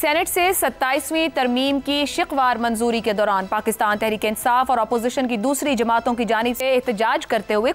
Senate से 27वीं तरमीम की शिकवार मंजूरी के दौरान पाकिस्तान तहरीक इंसाफ और अपोजिशन की दूसरी जमातों की जानिब से एहतजाज करते हुए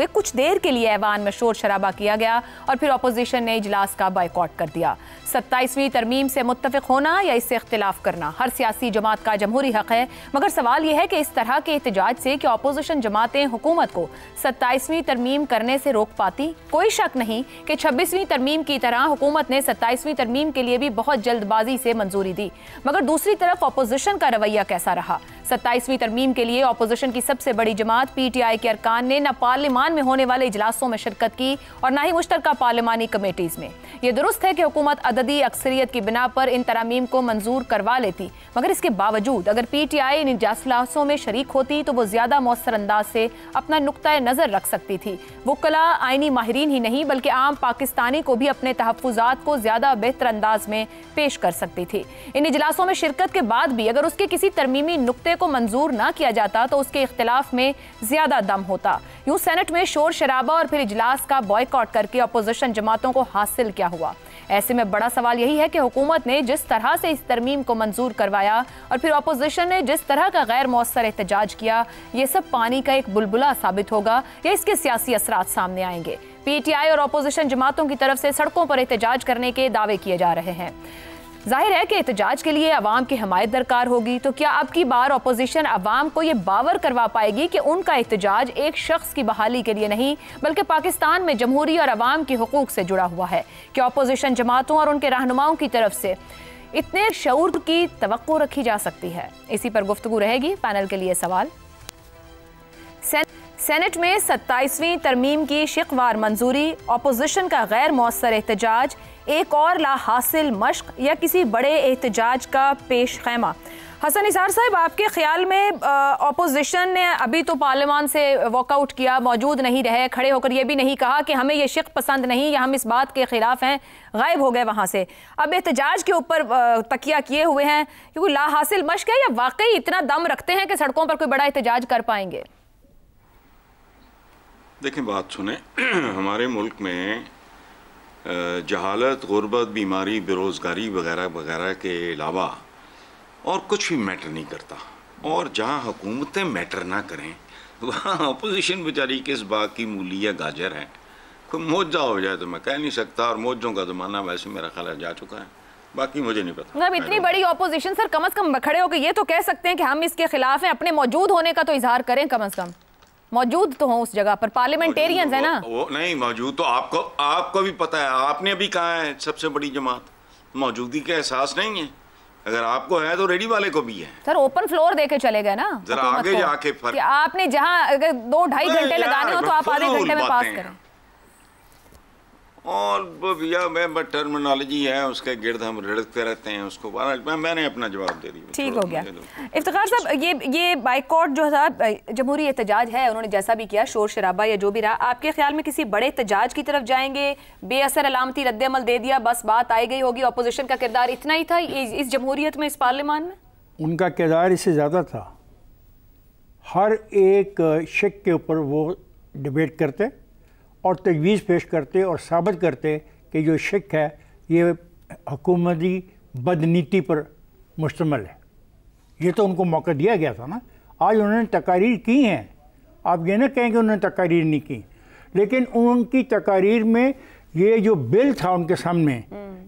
कुछ देर के लिए ऐवान में शोर शराबा किया गया और फिर अपोजिशन ने इजलास का बायकॉट कर दिया। 27वीं तरमीम से मुत्तफिक होना या इससे इख्तिलाफ करना हर सियासी जमात का जमहूरी हक है, मगर सवाल यह है कि इस तरह के एहतजाज से क्या अपोजिशन जमातें हुकूमत को 27वीं तरमीम करने से रोक पाती? कोई शक नहीं कि 26वीं तरमीम की तरह हुकूमत ने 27वीं तरमीम के लिए भी बहुत जल्दबाजी से मंजूरी दी, मगर दूसरी तरफ अपोजिशन का रवैया कैसा रहा? 27वीं तरमीम के लिए अपोजिशन की सबसे बड़ी जमात PTI के अरकान ने न पार्लियामान में होने वाले इजलासों में शिरकत की और न ही मुश्तरका पार्लिमानी कमेटीज में। यह दुरुस्त है कि हुकूमत अददी अक्सरियत की बिना पर इन तरामीम को मंजूर करवा लेती, मगर इसके बावजूद अगर PTI इन इजलासों में शरीक होती तो वो ज्यादा मौसर अंदाज से अपना नुक्ता नजर रख सकती थी। वुकला आईनी माहिरीन ही नहीं बल्कि आम पाकिस्तानी को भी अपने तहफ्फुजात को ज्यादा बेहतर अंदाज में पेश कर सकती थी। इन इजलासों में शिरकत के बाद भी अगर उसके किसी तरमीमी नुक्ते को मंजूर ना किया जाता तो उसके इख्तिलाफ में ज्यादा दम होता। यूं सेनेट में शोर शराबा और फिर इजलास का बॉयकॉट करके अपोजिशन जमातों को हासिल क्या हुआ? ऐसे में बड़ा सवाल यही है कि हुकूमत ने जिस तरह से इस तरमीम को मंजूर करवाया और फिर अपोजिशन ने जिस तरह का गैर मौसर एहतजाज किया, ये सब पानी का एक बुलबुला साबित होगा या इसके सियासी असरात सामने आएंगे? PTI और अपोजिशन जमातों की तरफ से सड़कों पर एहतजाज करने के दावे किए जा रहे हैं। जाहिर है कि एहतजाज के लिए अवाम की हमायत दरकार होगी, तो क्या अब की बार अपोजिशन अवाम को ये बावर करवा पाएगी कि उनका एहतजाज एक शख्स की बहाली के लिए नहीं बल्कि पाकिस्तान में जमहूरी और अवाम के हुकूक से जुड़ा हुआ है? क्या अपोजिशन जमातों और उनके रहनुमाओं की तरफ से इतने शऊर की तवक्को रखी जा सकती है? इसी पर गुफ्तगू रहेगी। पैनल के लिए सवाल। सेनेट में 27वीं तरमीम की शिकवार मंजूरी, अपोजिशन का गैर मौसर एहतजाज, एक और ला हासिल मश्क या किसी बड़े एहतजाज का पेश खैमा? हसन निसार साहब, आपके ख्याल में अपोजिशन ने अभी तो पार्लियामान से वॉकआउट किया, मौजूद नहीं रहे, खड़े होकर ये भी नहीं कहा कि हमें ये शिक पसंद नहीं या हम इस बात के खिलाफ हैं, गायब हो गए वहाँ से। अब एहतजाज के ऊपर तकिया किए हुए हैं, क्योंकि ला हासिल मश्क है या वाकई इतना दम रखते हैं कि सड़कों पर कोई बड़ा एहतजाज कर पाएंगे? देखें, बात सुने, हमारे मुल्क में जहालत, गुर्बत, बीमारी, बेरोज़गारी वगैरह वगैरह के अलावा और कुछ भी मैटर नहीं करता। और जहाँ हुकूमतें मैटर ना करें वहाँ अपोजिशन बेचारी किस बाग की मूली या गाजर है। कोई मुआवजा हो जाए तो मैं कह नहीं सकता, और मुआवजों का ज़माना वैसे मेरा ख्याल जा चुका है, बाकी मुझे नहीं पता। मतलब इतनी बड़ी अपोजिशन सर, कम से कम खड़े होकर ये तो कह सकते हैं कि हम इसके खिलाफ हैं, अपने मौजूद होने का तो इजहार करें, कम से कम मौजूद तो हो उस जगह पर। पार्लियामेंटेरियंस है ना वो नहीं मौजूद, तो आपको भी पता है, आपने भी कहा है सबसे बड़ी जमात, मौजूदगी का एहसास नहीं है? अगर आपको है तो रेडी वाले को भी है। सर ओपन फ्लोर देके चले गए ना, जरा आगे जाके फर्क, आपने जहां अगर 2-2.5 घंटे लगाने हो तो आप आधे घंटे में पास करें। और भैया मैं टर्मिनोलॉजी है उसके गिर्द हम रड़कते रहते हैं, उसको मैंने अपना जवाब दे दिया। ठीक हो गया। इफ्तिखार साहब, ये बाइकॉट जो है जमहूरी एहतजाज है, उन्होंने जैसा भी किया, शोर शराबा या जो भी रहा, आपके ख्याल में किसी बड़े एहतजाज की तरफ जाएंगे? बेअसर अलामती रद्द-ए-अमल दे दिया, बस बात आई गई होगी, अपोजिशन का किरदार इतना ही था इस जमहूरियत में, इस पार्लियामान में? उनका किरदार इससे ज़्यादा था। हर एक शिक के ऊपर वो डिबेट करते और तजवीज़ पेश करते और साबित करते कि जो शिक है ये हुकूमती बदनीति पर मुश्तमिल है। ये तो उनको मौका दिया गया था ना। आज उन्होंने तकारीर की हैं, आप ये ना कहें कि उन्होंने तकारीर नहीं की, लेकिन उनकी तकारीर में ये जो बिल था उनके सामने,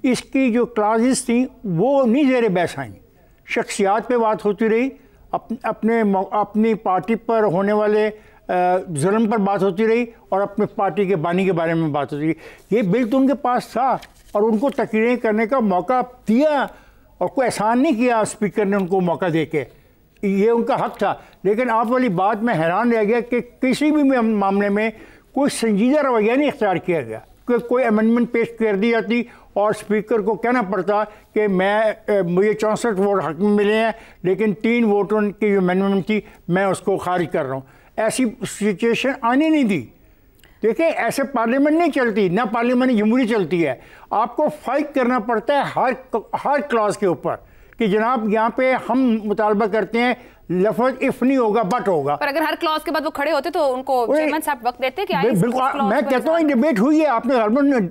इसकी जो क्लासेस थी वो नहीं ज़ेर बहस आई। शख्सियात पे बात होती रही, अपनी पार्टी पर होने वाले जुल्म पर बात होती रही और अपने पार्टी के बानी के बारे में बात होती रही। ये बिल तो उनके पास था और उनको तकरीरें करने का मौका दिया और कोई एहसान नहीं किया स्पीकर ने उनको मौका दे के, ये उनका हक था। लेकिन आप वाली बात में हैरान रह गया कि किसी भी मामले में कोई संजीदा रवैया नहीं इख्तियार किया गया, कि कोई अमेंडमेंट पेश कर दी जाती और स्पीकर को कहना पड़ता कि मुझे 64 वोट हक में मिले हैं लेकिन 3 वोटों की जो अमेंडमेंट थी मैं उसको खारिज कर रहा हूँ। ऐसी सिचुएशन आने नहीं दी। देखिए, ऐसे पार्लियामेंट नहीं चलती, ना पार्लियामेंट जमहूरी चलती है। आपको फाइट करना पड़ता है हर क्लास के ऊपर कि जनाब यहाँ पे हम मुतालबा करते हैं लफ्ज इफ नहीं होगा बट होगा। पर अगर हर क्लॉज के बाद वो खड़े होते तो उनको चेयरमैन साहब वक्त देते कि बिल्कुल, मैं कहता हूँ डिबेट हुई है, आपने हरमन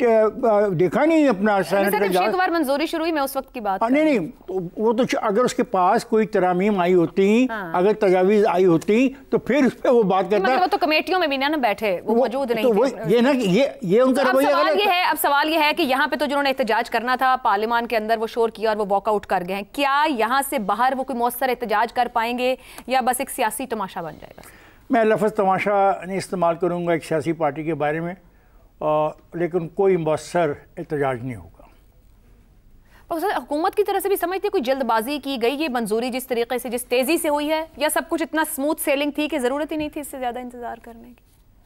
देखा नहीं अपना शेखवार मंजूरी शुरू हुई, मैं उस वक्त की बात नहीं वो तो अगर उसके पास कोई तरामीम आई होती, अगर तजावीज आई होती तो फिर उस पर वो बात करता। वो तो कमेटियों में भी ना बैठे, वो मौजूद नहीं थे। ये ना ये उनका रवैया है। अब सवाल ये है कि यहाँ पे तो जिन्होंने एहतजाज करना था पार्लियामान के अंदर वो शोर किया और वो वॉकआउट कर गए हैं, क्या यहाँ से बाहर वो कोई मौसर एहतजाज कर पाएंगे या बस एक सियासी तमाशा बन जाएगा? मैं लफ्ज़ तमाशा नहीं इस्तेमाल करूँगा एक सियासी पार्टी के बारे में, लेकिन कोई मौसर एहतजाज नहीं होगा। हुकूमत की तरफ से भी समझते कोई जल्दबाजी की गई, ये मंजूरी जिस तरीके से जिस तेजी से हुई है, या सब कुछ इतना स्मूथ सेलिंग थी कि जरूरत ही नहीं थी इससे ज्यादा इंतजार करने की?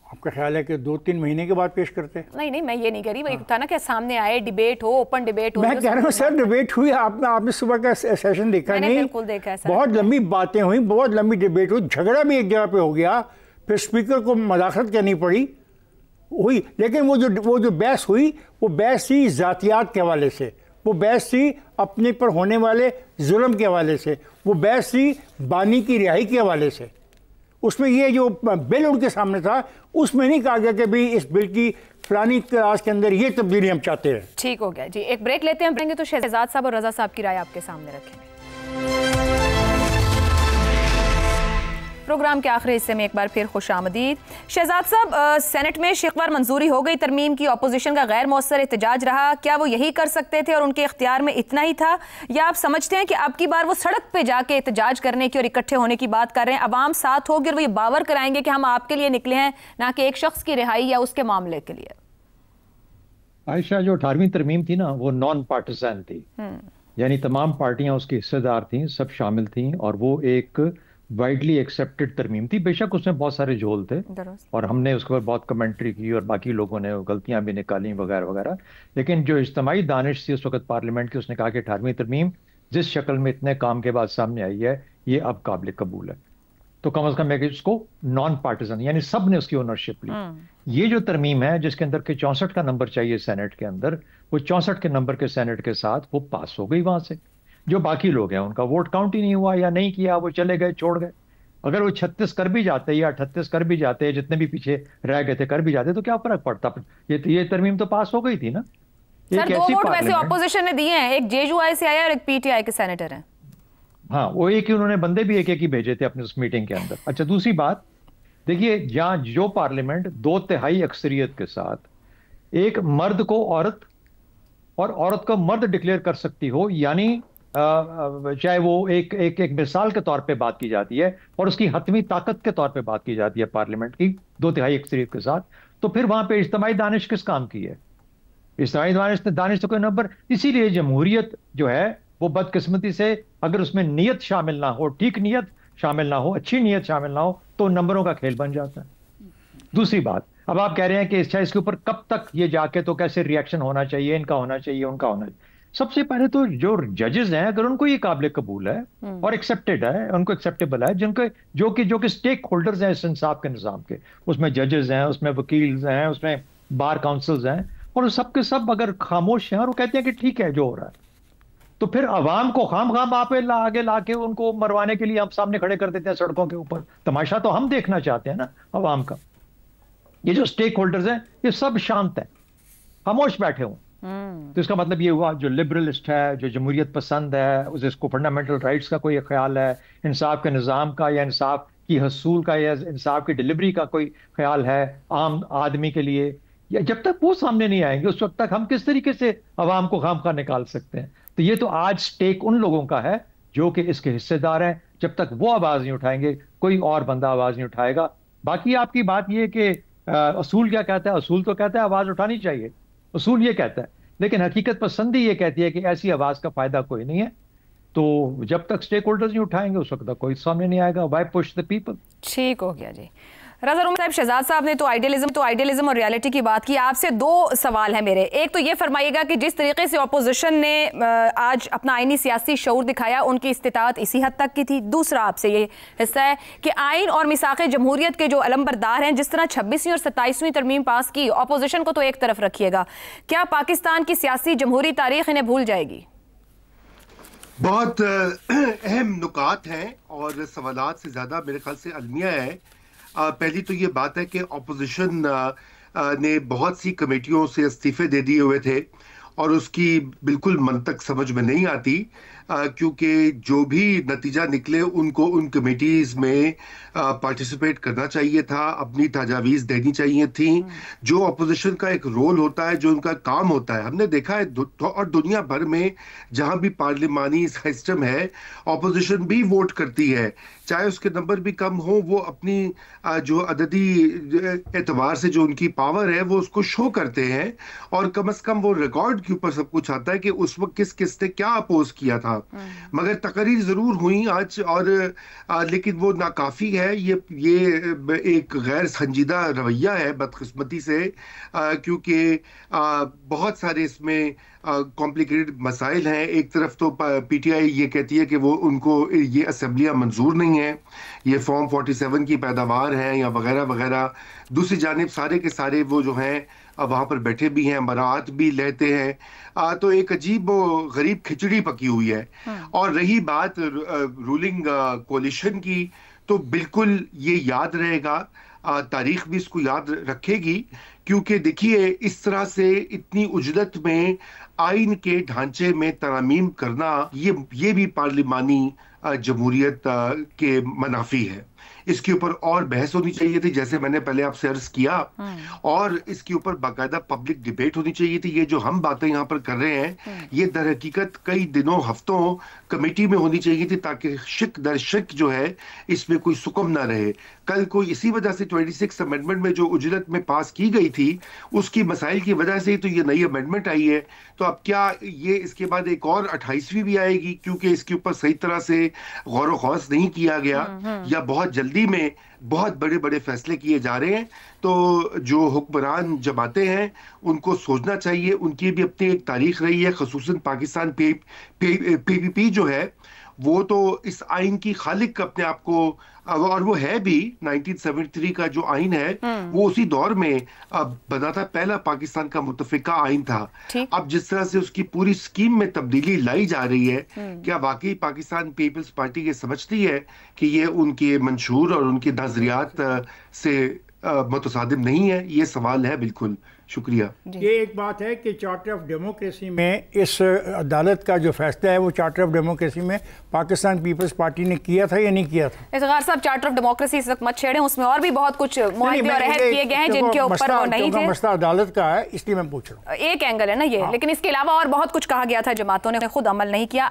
आपका ख्याल है कि 2-3 महीने के बाद पेश करते? नहीं, मैं ये नहीं कह रही, वही था ना कि सामने आए, डिबेट हो, ओपन डिबेट हो। मैं कह रहा हूँ सर डिबेट हुई, आपने सुबह का सेशन देखा नहीं? बिल्कुल देखा है सर। बहुत लंबी बातें हुई, बहुत लंबी डिबेट हुई, झगड़ा भी एक जगह पे हो गया, फिर स्पीकर को मदाखलत करनी पड़ी हुई। लेकिन वो जो बहस हुई वो बहस थी ज़ातियात के हवाले से, वो बहस थी अपने पर होने वाले जुल्म के हवाले से, वो बहस थी बानी की रिहाई के हवाले से। उसमें ये जो बिल उनके सामने था उसमें नहीं कहा गया कि भाई इस बिल की फलानी क्लास के अंदर ये तब्दीली हम चाहते हैं। ठीक हो गया जी, एक ब्रेक लेते हैं, तो शहजाद साहब और रजा साहब की राय आपके सामने रखेंगे। प्रोग्राम के आखिरी हिस्से में एक बार फिर खुशामदीद। शहजाद साहब, सेनेट में शिकवार मंजूरी हो गई तरमीम की, अपोजिशन का गैर मौसर एहतजाज रहा, क्या वो यही कर सकते थे और उनके इख्तियार में इतना ही था, या आप समझते हैं कि अब की बार वो सड़क पे जाके एहतजाज करने की और इकट्ठे होने की बात कर रहे हैं, अवाम साथ होगी और वो ये बावर कराएंगे कि हम आपके लिए निकले हैं, ना कि एक शख्स की रिहाई या उसके मामले के लिए? आयशा, जो 18वीं तरमीम थी ना वो नॉन पार्टिसान थी, यानी तमाम पार्टियां उसकी हिस्सेदार थी, सब शामिल थी, और वो एक वाइडली एक्सेप्टेड तरमीम थी। बेशक उसमें बहुत सारे झोल थे और हमने उसके ऊपर बहुत कमेंट्री की और बाकी लोगों ने गलतियां भी निकाली वगैरह वगैरह, लेकिन जो इज्तिमाई दानिश थी उस वक्त पार्लियामेंट की, उसने कहा कि 18वीं तरमीम जिस शक्ल में इतने काम के बाद सामने आई है ये अब काबिल कबूल है, तो कम अज कम उसको नॉन पार्टिजन यानी सब ने उसकी ओनरशिप ली। ये जो तरमीम है जिसके अंदर के 64 का नंबर चाहिए सेनेट के अंदर, वो 64 के नंबर के सेनेट के साथ वो पास हो गई। वहां से जो बाकी लोग हैं उनका वोट काउंट ही नहीं हुआ या नहीं किया, वो चले गए, छोड़ गए। अगर वो 36 कर भी जाते या 38 कर भी जाते, जितने भी पीछे रह गए थे कर भी जाते, तो क्या फर्क पड़ता? ये तरमीम तो पास हो गई थी ना। सर, 2 वोट वैसे ऑपोजिशन ने दिए हैं, एक जेयूआई से आया और एक पीटीआई के सेनेटर हैं। हाँ, वो एक ही उन्होंने बंदे भी एक ही भेजे थे अपने उस मीटिंग के अंदर। अच्छा, दूसरी बात देखिए, जहां जो पार्लियामेंट 2/3 अक्सरियत के साथ एक मर्द को औरत और औरत को मर्द डिक्लेयर कर सकती हो, यानी चाहे वो एक मिसाल के तौर पे बात की जाती है और उसकी हतमी ताकत के तौर पे बात की जाती है पार्लियामेंट की 2/3 अक्सरियत के साथ, तो फिर वहां पे इज्तिमाई दानिश किस काम की है? इज्तिमाई दानिश तो कोई नंबर। इसीलिए जमहूरियत जो है वो बदकिस्मती से अगर उसमें नीयत शामिल ना हो, ठीक नीयत शामिल ना हो, अच्छी नीयत शामिल ना हो, तो नंबरों का खेल बन जाता है। दूसरी बात, अब आप कह रहे हैं कि इसके ऊपर कब तक ये जाके तो कैसे रिएक्शन होना चाहिए, इनका होना चाहिए, उनका होना चाहिए। सबसे पहले तो जो जजेस हैं, अगर उनको ये काबिल कबूल है और एक्सेप्टेड है, उनको एक्सेप्टेबल है, जिनके जो कि स्टेक होल्डर्स हैं इस इंसाफ के निजाम के, उसमें जजेस हैं, उसमें वकील हैं, उसमें बार काउंसिल्स हैं, और सब के सब अगर खामोश हैं और वो कहते हैं कि ठीक है जो हो रहा है, तो फिर अवाम को खाम आगे लाके उनको मरवाने के लिए हम सामने खड़े कर देते हैं सड़कों के ऊपर। तमाशा तो हम देखना चाहते हैं ना अवाम का। ये जो स्टेक होल्डर्स हैं ये सब शांत है, खामोश बैठे हों, तो इसका मतलब ये हुआ जो लिबरलिस्ट है, जो जमहूरियत पसंद है, उसको फंडामेंटल राइट्स का कोई ख्याल है, इंसाफ के निज़ाम का या इंसाफ की हसूल का या इंसाफ की डिलीवरी का कोई ख्याल है आम आदमी के लिए, या जब तक वो सामने नहीं आएंगे उस वक्त तक हम किस तरीके से अवाम को खामखा निकाल सकते हैं? तो ये तो आज स्टेक उन लोगों का है जो कि इसके हिस्सेदार हैं। जब तक वो आवाज नहीं उठाएंगे कोई और बंदा आवाज नहीं उठाएगा। बाकी आपकी बात ये कि असूल क्या कहता है? असूल तो कहता है आवाज उठानी चाहिए, असूल ये कहता है, लेकिन हकीकत पसंदी ये कहती है कि ऐसी आवाज का फायदा कोई नहीं है। तो जब तक स्टेक होल्डर्स नहीं उठाएंगे उस वक्त तक कोई सामने नहीं आएगा। Why push the people? ठीक हो गया जी। रज़ा रूमी साहब, शहजाद साहब ने तो आइडियलिज्म और रियलिटी की बात की। आपसे 2 सवाल हैं मेरे। एक तो ये फरमाइएगा कि जिस तरीके से अपोजिशन ने आज अपना आईनी सियासी शऊर दिखाया, उनकी इस्तिताअत इसी हद तक की थी। दूसरा आपसे ये हिस्सा है कि आइन और मिसाक़े जमहूरियत के जो अलमबरदार हैं, जिस तरह 26वीं और 27वीं तरमीम पास की, अपोजिशन को तो एक तरफ रखिएगा, क्या पाकिस्तान की सियासी जमहूरी तारीख इन्हें भूल जाएगी? बहुत अहम नुकात हैं और सवालात से ज़्यादा मेरे ख्याल से अलमिया है। पहली तो ये बात है कि ऑपोजिशन ने बहुत सी कमेटियों से इस्तीफे दे दिए हुए थे और उसकी बिल्कुल मंतक समझ में नहीं आती, क्योंकि जो भी नतीजा निकले उनको उन कमेटीज़ में पार्टिसिपेट करना चाहिए था, अपनी तजावीज़ देनी चाहिए थी। जो अपोजिशन का एक रोल होता है, जो उनका काम होता है, हमने देखा है और दुनिया भर में जहां भी पार्लिमानी सिस्टम है अपोजिशन भी वोट करती है, चाहे उसके नंबर भी कम हो, वो अपनी जो अददी एतबार से जो उनकी पावर है वो उसको शो करते हैं और कम से कम वो रिकॉर्ड के ऊपर सब कुछ आता है कि उस वक्त किस किस ने क्या अपोज किया था। मगर तकरीर जरूर हुई आज और लेकिन वो नाकाफी है। ये एक गैर संजीदा रवैया है बदकिस्मती से, क्योंकि बहुत सारे इसमें कॉम्प्लिकेटेड मसाइल हैं। एक तरफ तो पीटीआई ये कहती है कि वो उनको ये असेंबलियां मंजूर नहीं है, ये फॉर्म 47 की पैदावार है या वगैरह वगैरह। दूसरी जानिब सारे के सारे वो जो हैं वहाँ पर बैठे भी हैं, बरात भी लेते हैं, तो एक अजीब गरीब खिचड़ी पकी हुई है। और रही बात रूलिंग कोalition की, तो बिल्कुल ये याद रहेगा, तारीख भी इसको याद रखेगी, क्योंकि देखिए इस तरह से इतनी उजलत में आइन के ढांचे में तरमीम करना ये भी पार्लिमानी जमहूरियत के मनाफी है। इसके ऊपर और बहस होनी चाहिए थी, जैसे मैंने पहले आपसे अर्ज किया, और इसके ऊपर बाकायदा पब्लिक डिबेट होनी चाहिए थी। ये जो हम बातें यहाँ पर कर रहे हैं ये दर हकीकत कई दिनों हफ्तों कमेटी में होनी चाहिए थी, ताकि शिक दर शिक जो है इसमें कोई सुकम ना रहे। कल को इसी वजह से 26 अमेंडमेंट में जो उजलत में पास की गई थी उसकी मसाइल की वजह से ही तो ये नई अमेंडमेंट आई है। तो अब क्या ये इसके बाद एक और 28वीं भी आएगी, क्योंकि इसके ऊपर सही तरह से गौर व खौस नहीं किया गया या बहुत जल्दी में बहुत बड़े बड़े फैसले किए जा रहे हैं। तो जो हुक्मरान जमाते हैं उनको सोचना चाहिए, उनकी भी अपनी एक तारीख रही है, खसूसन पाकिस्तान पीपीपी जो है वो तो इस आइन की खालिक अपने आप को, और वो है भी 1973 का जो आइन है वो उसी दौर में बना था, पहला पाकिस्तान का मुतफिका आइन था। अब जिस तरह से उसकी पूरी स्कीम में तब्दीली लाई जा रही है, क्या वाकई पाकिस्तान पीपल्स पार्टी ये समझती है कि ये उनके मंशूर और उनके नजरियात से मुतसादिम नहीं है? ये सवाल है। बिल्कुल शुक्रिया। ये एक बात है कि चार्टर ऑफ डेमोक्रेसी में इस अदालत का जो फैसला है वो चार्टर ऑफ डेमोक्रेसी में पाकिस्तान पीपल्स पार्टी ने किया था या नहीं किया था? इफ्तिखार साहब, चार्टर ऑफ डेमोक्रेसी इस वक्त मत छेड़ें, उसमें और भी बहुत कुछ मुआहदे और अहद किए गए हैं जिनके ऊपर वो नहीं थे। मसला अदालत का है, इसलिए मैं पूछ रहा हूँ। एक एंगल है ना ये, लेकिन इसके अलावा और बहुत कुछ कहा गया था, जमातों ने खुद अमल नहीं किया।